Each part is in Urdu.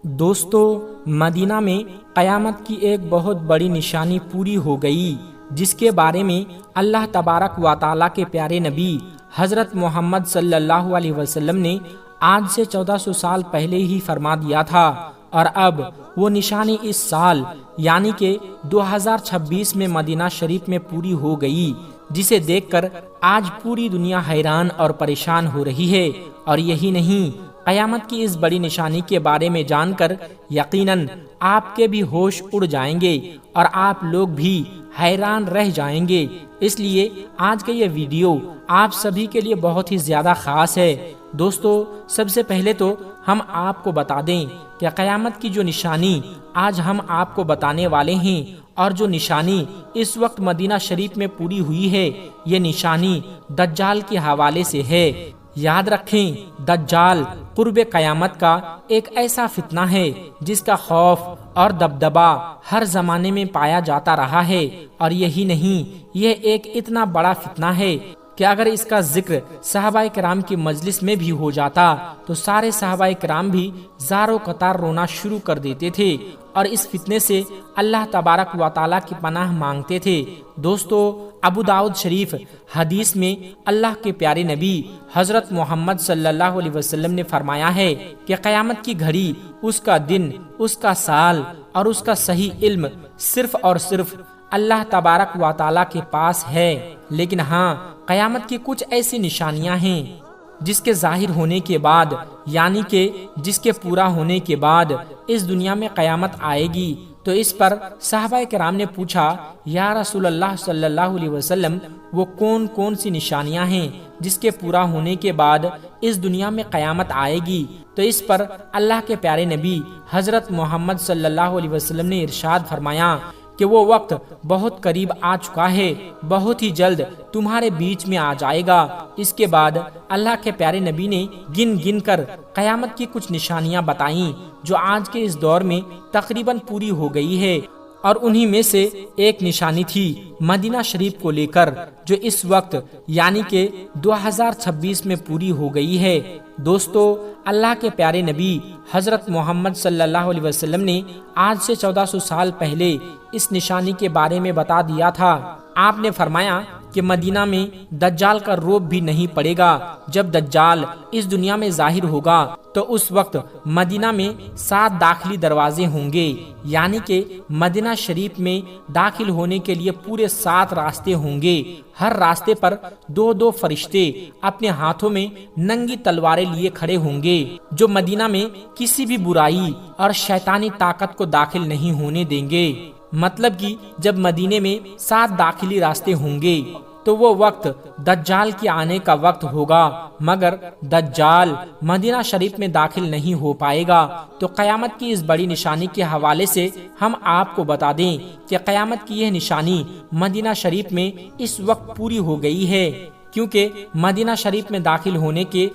دوستو، مدینہ میں قیامت کی ایک بہت بڑی نشانی پوری ہو گئی، جس کے بارے میں اللہ تبارک و تعالیٰ کے پیارے نبی حضرت محمد صلی اللہ علیہ وسلم نے آج سے 1400 سال پہلے ہی فرما دیا تھا، اور اب وہ نشانی اس سال یعنی کہ 2026 میں مدینہ شریف میں پوری ہو گئی، جسے دیکھ کر آج پوری دنیا حیران اور پریشان ہو رہی ہے۔ اور یہی نہیں، قیامت کی اس بڑی نشانی کے بارے میں جان کر یقیناً آپ کے بھی ہوش اڑ جائیں گے اور آپ لوگ بھی حیران رہ جائیں گے۔ اس لیے آج کا یہ ویڈیو آپ سبھی کے لیے بہت ہی زیادہ خاص ہے۔ دوستو، سب سے پہلے تو ہم آپ کو بتا دیں کہ قیامت کی جو نشانی آج ہم آپ کو بتانے والے ہیں اور جو نشانی اس وقت مدینہ شریف میں پوری ہوئی ہے، یہ نشانی دجال کے حوالے سے ہے۔ یاد رکھیں، دجال قرب قیامت کا ایک ایسا فتنہ ہے جس کا خوف اور دبدبا ہر زمانے میں پایا جاتا رہا ہے، اور یہی نہیں، یہ ایک اتنا بڑا فتنہ ہے کہ اگر اس کا ذکر صحابہ کرام کی مجلس میں بھی ہو جاتا تو سارے صحابہ کرام بھی زار و قطار رونا شروع کر دیتے تھے اور اس فتنے سے اللہ تبارک و تعالیٰ کی پناہ مانگتے تھے۔ دوستو، ابو داؤد شریف حدیث میں اللہ کے پیارے نبی حضرت محمد صلی اللہ علیہ وسلم نے فرمایا ہے کہ قیامت کی گھڑی، اس کا دن، اس کا سال اور اس کا صحیح علم صرف اور صرف اللہ تبارک و تعالیٰ کے پاس ہے، لیکن ہاں، قیامت کی کچھ ایسی نشانیاں ہیں جس کے ظاہر ہونے کے بعد یعنی کہ جس کے پورا ہونے کے بعد اس دنیا میں قیامت آئے گی۔ تو اس پر صحابہ کرام نے پوچھا، یا رسول اللہ صلی اللہ علیہ وسلم، وہ کون کون سی نشانیاں ہیں جس کے پورا ہونے کے بعد اس دنیا میں قیامت آئے گی؟ تو اس پر اللہ کے پیارے نبی حضرت محمد صلی اللہ علیہ وسلم نے ارشاد فرمایا کہ وہ وقت بہت قریب آ چکا ہے، بہت ہی جلد تمہارے بیچ میں آ جائے گا۔ اس کے بعد اللہ کے پیارے نبی نے گن گن کر قیامت کی کچھ نشانیاں بتائیں جو آج کے اس دور میں تقریباً پوری ہو گئی ہے، اور انہی میں سے ایک نشانی تھی مدینہ شریف کو لے کر، جو اس وقت یعنی کہ 2026 میں پوری ہو گئی ہے۔ دوستو، اللہ کے پیارے نبی حضرت محمد صلی اللہ علیہ وسلم نے آج سے 1400 سال پہلے اس نشانی کے بارے میں بتا دیا تھا۔ آپ نے فرمایا کہ مدینہ میں دجال کا روب بھی نہیں پڑے گا۔ جب دجال اس دنیا میں ظاہر ہوگا تو اس وقت مدینہ میں 7 داخلی دروازے ہوں گے، یعنی کہ مدینہ شریف میں داخل ہونے کے لیے پورے 7 راستے ہوں گے۔ ہر راستے پر 2 فرشتے اپنے ہاتھوں میں ننگی تلواریں لیے کھڑے ہوں گے، جو مدینہ میں کسی بھی برائی اور شیطانی طاقت کو داخل نہیں ہونے دیں گے۔ مطلب کہ جب مدینے میں 7 داخلی راستے ہوں گے تو وہ وقت دجال کے آنے کا وقت ہوگا، مگر دجال مدینہ شریف میں داخل نہیں ہو پائے گا۔ تو قیامت کی اس بڑی نشانی کے حوالے سے ہم آپ کو بتا دیں کہ قیامت کی یہ نشانی مدینہ شریف میں اس وقت پوری ہو گئی ہے، کیونکہ مدینہ شریف میں داخل ہونے کے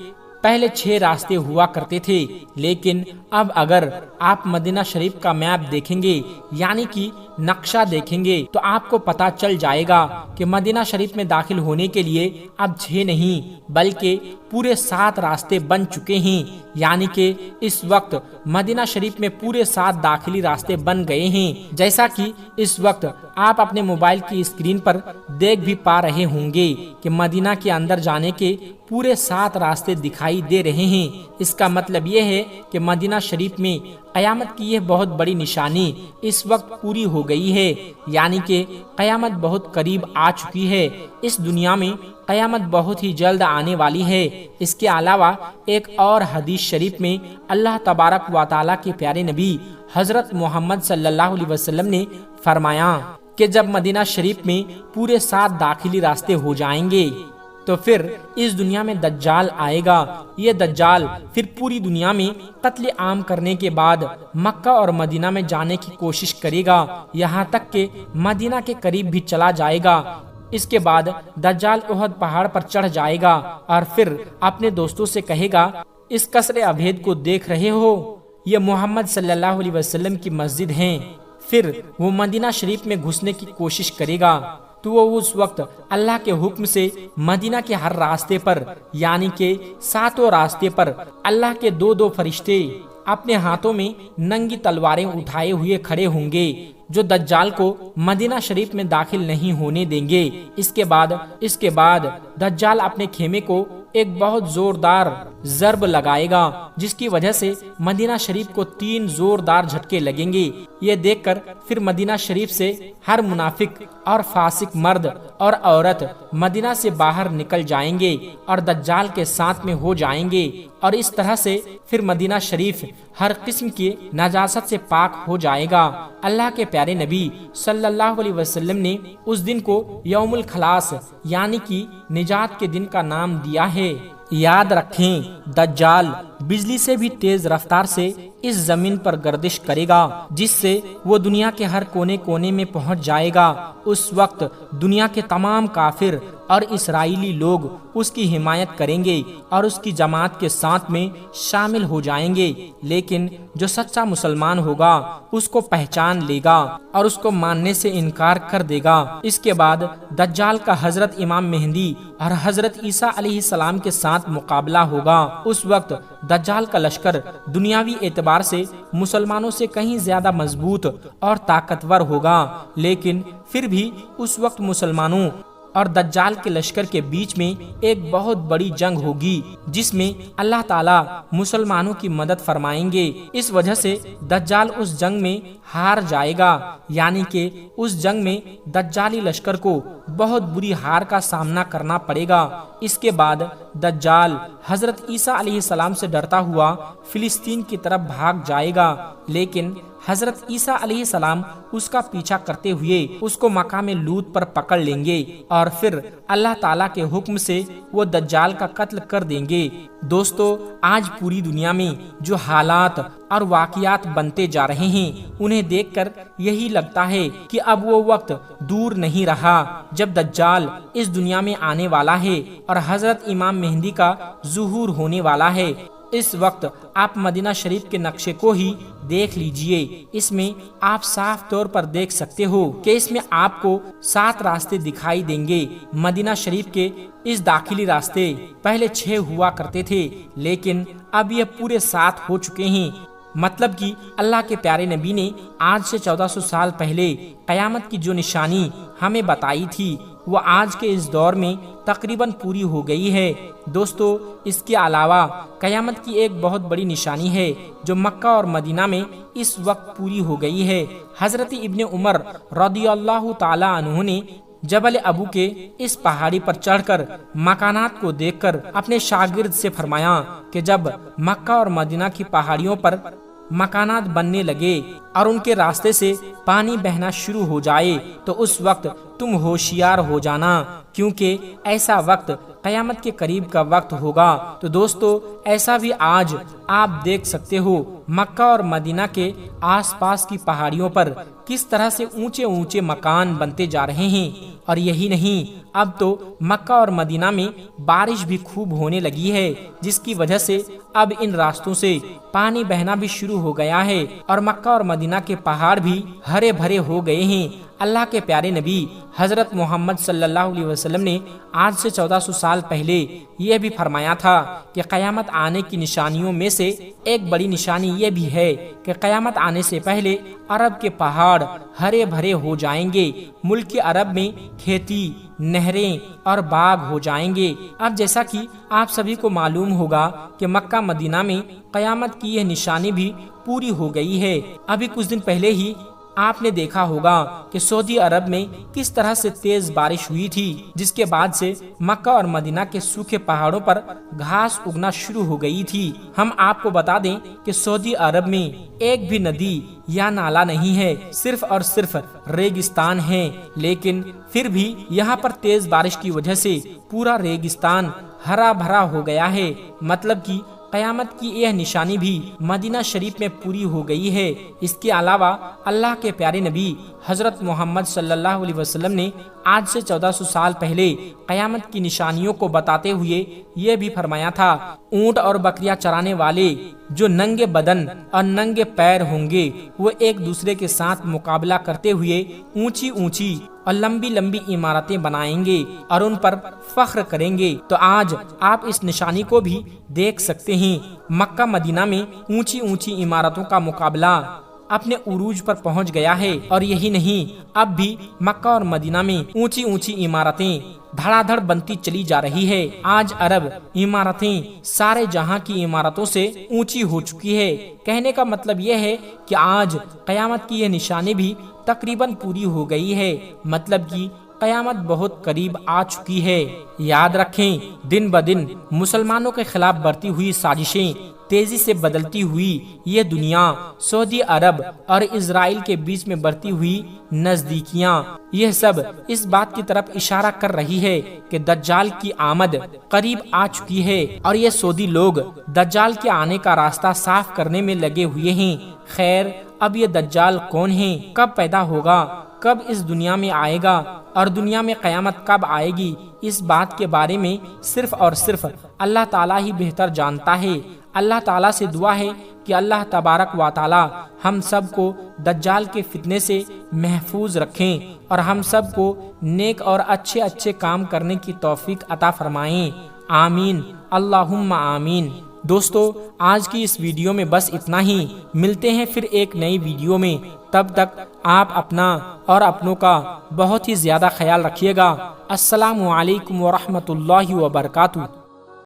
پہلے 6 راستے ہوا کرتے تھے، لیکن اب اگر آپ مدینہ شریف کا میپ دیکھیں گے یعنی کہ نقشہ دیکھیں گے تو آپ کو پتا چل جائے گا کہ مدینہ شریف میں داخل ہونے کے لیے اب 6 نہیں بلکہ پورے 7 راستے بن چکے ہیں، یعنی کہ اس وقت مدینہ شریف میں پورے 7 داخلی راستے بن گئے ہیں، جیسا کہ اس وقت آپ اپنے موبائل کی اسکرین پر دیکھ بھی پا رہے ہوں گے کہ مدینہ کے اندر جانے کے پورے 7 راستے دکھائی دے رہے ہیں۔ اس کا مطلب یہ ہے کہ مدینہ شریف میں قیامت کی یہ بہت بڑی نشانی اس وقت پوری ہو گئی ہے، یعنی کہ قیامت بہت قریب آ چکی ہے۔ اس دنیا میں قیامت بہت ہی جلد آنے والی ہے۔ اس کے علاوہ ایک اور حدیث شریف میں اللہ تبارک و تعالیٰ کے پیارے نبی حضرت محمد صلی اللہ علیہ وسلم نے فرمایا کہ جب مدینہ شریف میں پورے 7 داخلی راستے ہو جائیں گے تو پھر اس دنیا میں دجال آئے گا۔ یہ دجال پھر پوری دنیا میں قتل عام کرنے کے بعد مکہ اور مدینہ میں جانے کی کوشش کرے گا، یہاں تک کہ مدینہ کے قریب بھی چلا جائے گا۔ اس کے بعد دجال احد پہاڑ پر چڑھ جائے گا اور پھر اپنے دوستوں سے کہے گا، اس قصر ابید کو دیکھ رہے ہو، یہ محمد صلی اللہ علیہ وسلم کی مسجد ہیں۔ پھر وہ مدینہ شریف میں گھسنے کی کوشش کرے گا تو وہ اس وقت اللہ کے حکم سے مدینہ کے ہر راستے پر یعنی کہ 7 راستے پر اللہ کے 2 فرشتے اپنے ہاتھوں میں ننگی تلواریں اٹھائے ہوئے کھڑے ہوں گے جو دجال کو مدینہ شریف میں داخل نہیں ہونے دیں گے۔ اس کے بعد دجال اپنے خیمے کو ایک بہت زوردار ضرب لگائے گا جس کی وجہ سے مدینہ شریف کو 3 زوردار جھٹکے لگیں گے۔ یہ دیکھ کر پھر مدینہ شریف سے ہر منافق اور فاسق مرد اور عورت مدینہ سے باہر نکل جائیں گے اور دجال کے ساتھ میں ہو جائیں گے، اور اس طرح سے پھر مدینہ شریف ہر قسم کی نجاست سے پاک ہو جائے گا۔ اللہ کے پیارے نبی صلی اللہ علیہ وسلم نے اس دن کو یوم الخلاص یعنی کہ نجات کے دن کا نام دیا ہے۔ یاد رکھیں، دجال بجلی سے بھی تیز رفتار سے اس زمین پر گردش کرے گا جس سے وہ دنیا کے ہر کونے کونے میں پہنچ جائے گا۔ اس وقت دنیا کے تمام کافر اور اسرائیلی لوگ اس کی حمایت کریں گے اور اس کی جماعت کے ساتھ میں شامل ہو جائیں گے، لیکن جو سچا مسلمان ہوگا اس کو پہچان لے گا اور اس کو ماننے سے انکار کر دے گا۔ اس کے بعد دجال کا حضرت امام مہدی اور حضرت عیسیٰ علیہ السلام کے ساتھ مقابلہ ہوگا۔ اس وقت دجال کا لشکر دنیاوی اعتبار سے مسلمانوں سے کہیں زیادہ مضبوط اور طاقتور ہوگا، لیکن پھر بھی اس وقت مسلمانوں اور دجال کے لشکر کے بیچ میں ایک بہت بڑی جنگ ہوگی جس میں اللہ تعالیٰ مسلمانوں کی مدد فرمائیں گے۔ اس وجہ سے دجال اس جنگ میں ہار جائے گا، یعنی کہ اس جنگ میں دجالی لشکر کو بہت بری ہار کا سامنا کرنا پڑے گا۔ اس کے بعد دجال حضرت عیسیٰ علیہ السلام سے ڈرتا ہوا فلسطین کی طرف بھاگ جائے گا، لیکن حضرت عیسیٰ علیہ السلام اس کا پیچھا کرتے ہوئے اس کو مقام لوط پر پکڑ لیں گے اور پھر اللہ تعالیٰ کے حکم سے وہ دجال کا قتل کر دیں گے۔ دوستو، آج پوری دنیا میں جو حالات اور واقعات بنتے جا رہے ہیں انہیں دیکھ کر یہی لگتا ہے کہ اب وہ وقت دور نہیں رہا جب دجال اس دنیا میں آنے والا ہے اور حضرت امام مہدی کا ظہور ہونے والا ہے۔ اس وقت آپ مدینہ شریف کے نقشے کو ہی دیکھ لیجئے، اس میں آپ صاف طور پر دیکھ سکتے ہو کہ اس میں آپ کو 7 راستے دکھائی دیں گے۔ مدینہ شریف کے اس داخلی راستے پہلے 6 ہوا کرتے تھے، لیکن اب یہ پورے 7 ہو چکے ہیں۔ مطلب کہ اللہ کے پیارے نبی نے آج سے 1400 سال پہلے قیامت کی جو نشانی ہمیں بتائی تھی وہ آج کے اس دور میں تقریباً پوری ہو گئی ہے۔ دوستو، اس کے علاوہ قیامت کی ایک بہت بڑی نشانی ہے جو مکہ اور مدینہ میں اس وقت پوری ہو گئی ہے۔ حضرت ابن عمر رضی اللہ تعالی عنہ نے جبل ابو کے اس پہاڑی پر چڑھ کر مکانات کو دیکھ کر اپنے شاگرد سے فرمایا کہ جب مکہ اور مدینہ کی پہاڑیوں پر مکانات بننے لگے اور ان کے راستے سے پانی بہنا شروع ہو جائے تو اس وقت تم ہوشیار ہو جانا، کیونکہ ایسا وقت قیامت کے قریب کا وقت ہوگا۔ تو دوستو، ایسا بھی آج آپ دیکھ سکتے ہو مکہ اور مدینہ کے آس پاس کی پہاڑیوں پر کس طرح سے اونچے اونچے مکان بنتے جا رہے ہیں، اور یہی نہیں، اب تو مکہ اور مدینہ میں بارش بھی خوب ہونے لگی ہے جس کی وجہ سے اب ان راستوں سے پانی بہنا بھی شروع ہو گیا ہے اور مکہ اور مدینہ کے پہاڑ بھی ہرے بھرے ہو گئے ہیں۔ اللہ کے پیارے نبی حضرت محمد صلی اللہ علیہ وسلم نے آج سے 1400 سال پہلے یہ بھی فرمایا تھا کہ قیامت آنے کی نشانیوں میں سے ایک بڑی نشانی یہ بھی ہے کہ قیامت آنے سے پہلے عرب کے پہاڑ ہرے بھرے ہو جائیں گے، ملک عرب میں کھیتی، نہریں اور باغ ہو جائیں گے۔ اب جیسا کہ آپ سبھی کو معلوم ہوگا کہ مکہ مدینہ میں قیامت کی یہ نشانی بھی پوری ہو گئی ہے۔ ابھی کچھ دن پہلے ہی آپ نے دیکھا ہوگا کہ سعودی عرب میں کس طرح سے تیز بارش ہوئی تھی، جس کے بعد سے مکہ اور مدینہ کے سوکھے پہاڑوں پر گھاس اگنا شروع ہو گئی تھی۔ ہم آپ کو بتا دیں کہ سعودی عرب میں ایک بھی ندی یا نالا نہیں ہے، صرف اور صرف ریگستان ہے، لیکن پھر بھی یہاں پر تیز بارش کی وجہ سے پورا ریگستان ہرا بھرا ہو گیا ہے۔ مطلب کہ قیامت کی یہ نشانی بھی مدینہ شریف میں پوری ہو گئی ہے۔ اس کے علاوہ اللہ کے پیارے نبی حضرت محمد صلی اللہ علیہ وسلم نے آج سے 1400 سال پہلے قیامت کی نشانیوں کو بتاتے ہوئے یہ بھی فرمایا تھا، اونٹ اور بکریاں چرانے والے جو ننگے بدن اور ننگے پیر ہوں گے وہ ایک دوسرے کے ساتھ مقابلہ کرتے ہوئے اونچی اونچی اور لمبی لمبی عمارتیں بنائیں گے اور ان پر فخر کریں گے۔ تو آج آپ اس نشانی کو بھی دیکھ سکتے ہیں، مکہ مدینہ میں اونچی اونچی عمارتوں کا مقابلہ اپنے عروج پر پہنچ گیا ہے، اور یہی نہیں، اب بھی مکہ اور مدینہ میں اونچی اونچی عمارتیں دھڑا دھڑ بنتی چلی جا رہی ہے۔ آج عرب عمارتیں سارے جہاں کی عمارتوں سے اونچی ہو چکی ہے۔ کہنے کا مطلب یہ ہے کہ آج قیامت کی یہ نشانی بھی تقریباً پوری ہو گئی ہے، مطلب کہ قیامت بہت قریب آ چکی ہے۔ یاد رکھیں، دن بدن مسلمانوں کے خلاف بڑھتی ہوئی سازشیں، تیزی سے بدلتی ہوئی یہ دنیا، سعودی عرب اور اسرائیل کے بیچ میں بڑھتی ہوئی نزدیکیاں، یہ سب اس بات کی طرف اشارہ کر رہی ہے کہ دجال کی آمد قریب آ چکی ہے، اور یہ سعودی لوگ دجال کے آنے کا راستہ صاف کرنے میں لگے ہوئے ہیں۔ خیر، اب یہ دجال کون ہے، کب پیدا ہوگا، کب اس دنیا میں آئے گا اور دنیا میں قیامت کب آئے گی، اس بات کے بارے میں صرف اور صرف اللہ تعالیٰ ہی بہتر جانتا ہے۔ اللہ تعالیٰ سے دعا ہے کہ اللہ تبارک و تعالیٰ ہم سب کو دجال کے فتنے سے محفوظ رکھیں اور ہم سب کو نیک اور اچھے اچھے کام کرنے کی توفیق عطا فرمائیں، آمین، اللہم آمین۔ دوستو، آج کی اس ویڈیو میں بس اتنا ہی، ملتے ہیں پھر ایک نئی ویڈیو میں، تب تک آپ اپنا اور اپنوں کا بہت ہی زیادہ خیال رکھیے گا۔ السلام علیکم ورحمۃ اللہ وبرکاتہ۔